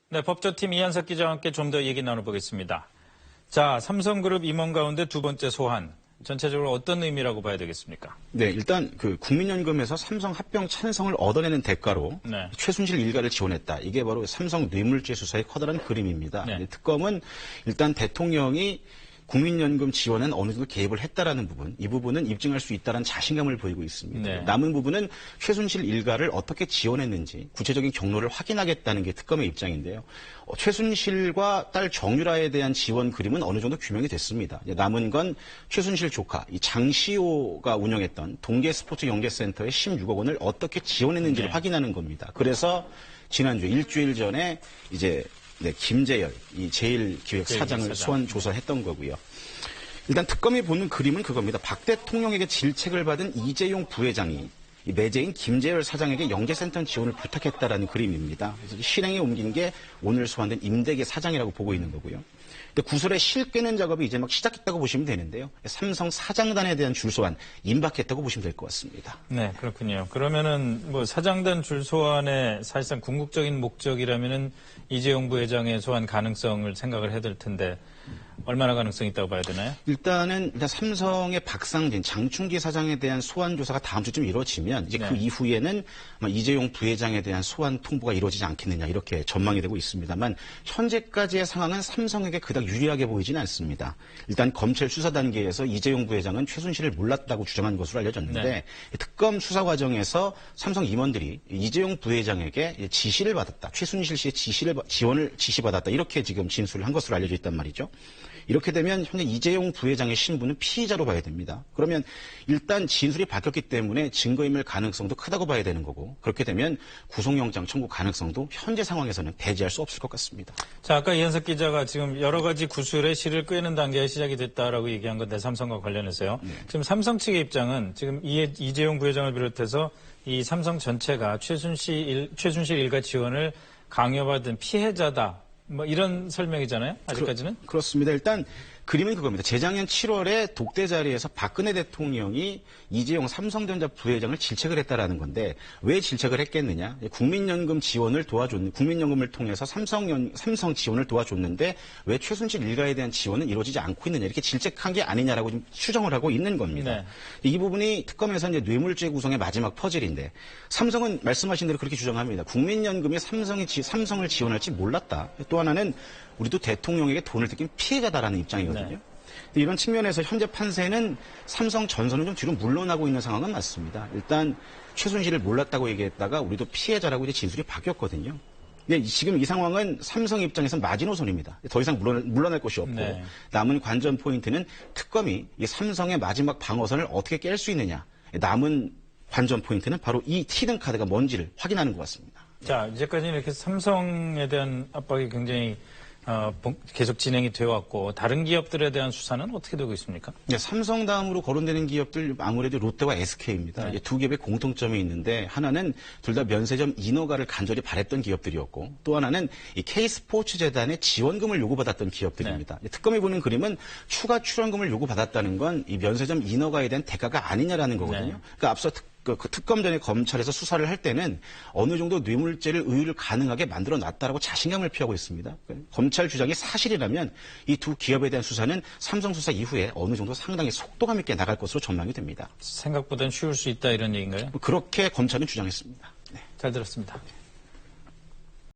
네, 법조팀 이한석 기자와 함께 좀 더 얘기 나눠보겠습니다. 자, 삼성그룹 임원 가운데 두 번째 소환. 전체적으로 어떤 의미라고 봐야 되겠습니까? 네, 일단 국민연금에서 삼성 합병 찬성을 얻어내는 대가로 네. 최순실 일가를 지원했다. 이게 바로 삼성 뇌물죄 수사의 커다란 그림입니다. 네. 특검은 일단 대통령이 국민연금 지원은 어느 정도 개입을 했다라는 부분, 이 부분은 입증할 수 있다는 자신감을 보이고 있습니다. 네. 남은 부분은 최순실 일가를 어떻게 지원했는지 구체적인 경로를 확인하겠다는 게 특검의 입장인데요. 최순실과 딸 정유라에 대한 지원 그림은 어느 정도 규명이 됐습니다. 남은 건 최순실 조카 이 장시호가 운영했던 동계스포츠연계센터의 16억 원을 어떻게 지원했는지를 네. 확인하는 겁니다. 그래서 지난주 일주일 전에 이제 김재열, 이 제1기획사장을 소환 조사했던 거고요. 일단 특검이 보는 그림은 그겁니다. 박 대통령에게 질책을 받은 이재용 부회장이 이 매제인 김재열 사장에게 영재센터 지원을 부탁했다라는 그림입니다. 그래서 실행에 옮긴 게 오늘 소환된 임대계 사장이라고 보고 있는 거고요. 근데 구설에 실 꿰는 작업이 이제 막 시작했다고 보시면 되는데요. 삼성 사장단에 대한 줄소환 임박했다고 보시면 될 것 같습니다. 네, 그렇군요. 그러면은 뭐 사장단 줄소환의 사실상 궁극적인 목적이라면은 이재용 부회장의 소환 가능성을 생각을 해야 될 텐데 얼마나 가능성이 있다고 봐야 되나요? 일단 삼성의 박상진, 장충기 사장에 대한 소환 조사가 다음 주쯤 이루어지면 이제 네. 그 이후에는 아마 이재용 부회장에 대한 소환 통보가 이루어지지 않겠느냐 이렇게 전망이 되고 있습니다만 현재까지의 상황은 삼성에게 그닥 유리하게 보이지는 않습니다. 일단 검찰 수사 단계에서 이재용 부회장은 최순실을 몰랐다고 주장한 것으로 알려졌는데 네. 특검 수사 과정에서 삼성 임원들이 이재용 부회장에게 지시를 받았다. 최순실 씨의 지원을 지시받았다. 이렇게 지금 진술을 한 것으로 알려져 있단 말이죠. 이렇게 되면 현재 이재용 부회장의 신분은 피의자로 봐야 됩니다. 그러면 일단 진술이 바뀌었기 때문에 증거인멸 가능성도 크다고 봐야 되는 거고 그렇게 되면 구속영장 청구 가능성도 현재 상황에서는 배제할 수 없을 것 같습니다. 자, 아까 이한석 기자가 지금 여러 가지 구술의 실을 꿰는 단계가 시작이 됐다라고 얘기한 건데 삼성과 관련해서요. 네. 지금 삼성 측의 입장은 지금 이재용 부회장을 비롯해서 이 삼성 전체가 최순실 일가 지원을 강요받은 피해자다. 뭐 이런 설명이잖아요. 아직까지는. 그렇습니다. 일단 그림은 그겁니다. 재작년 7월에 독대 자리에서 박근혜 대통령이 이재용 삼성전자 부회장을 질책을 했다라는 건데 왜 질책을 했겠느냐? 국민연금 지원을 국민연금을 통해서 삼성 지원을 도와줬는데 왜 최순실 일가에 대한 지원은 이루어지지 않고 있느냐? 이렇게 질책한 게 아니냐라고 좀 추정을 하고 있는 겁니다. 네. 이 부분이 특검에서 이제 뇌물죄 구성의 마지막 퍼즐인데 삼성은 말씀하신 대로 그렇게 주장합니다. 국민연금이 삼성을 지원할지 몰랐다. 또 하나는 우리도 대통령에게 돈을 뜯긴 피해자다라는 입장이거든요. 네. 이런 측면에서 현재 판세는 삼성 전선은 좀 뒤로 물러나고 있는 상황은 맞습니다. 일단 최순실을 몰랐다고 얘기했다가 우리도 피해자라고 이제 진술이 바뀌었거든요. 근데 지금 이 상황은 삼성 입장에서는 마지노선입니다. 더 이상 물러날 곳이 없고 네. 남은 관전 포인트는 특검이 이 삼성의 마지막 방어선을 어떻게 깰 수 있느냐. 남은 관전 포인트는 바로 이 히든 카드가 뭔지를 확인하는 것 같습니다. 자, 이제까지는 이렇게 삼성에 대한 압박이 굉장히 계속 진행이 되어 왔고 다른 기업들에 대한 수사는 어떻게 되고 있습니까? 네, 삼성 다음으로 거론되는 기업들 아무래도 롯데와 SK입니다. 네. 두 기업의 공통점이 있는데 하나는 둘 다 면세점 인허가를 간절히 바랬던 기업들이었고 또 하나는 이 K스포츠재단의 지원금을 요구받았던 기업들입니다. 네. 특검이 보는 그림은 추가 출연금을 요구받았다는 건 이 면세점 인허가에 대한 대가가 아니냐라는 거거든요. 네. 그러니까 앞서 그 특검 전에 검찰에서 수사를 할 때는 어느 정도 뇌물죄를 의율을 가능하게 만들어놨다라고 자신감을 피하고 있습니다. 검찰 주장이 사실이라면 이 두 기업에 대한 수사는 삼성 수사 이후에 어느 정도 상당히 속도감 있게 나갈 것으로 전망이 됩니다. 생각보다는 쉬울 수 있다 이런 얘기인가요? 그렇게 검찰은 주장했습니다. 네. 잘 들었습니다.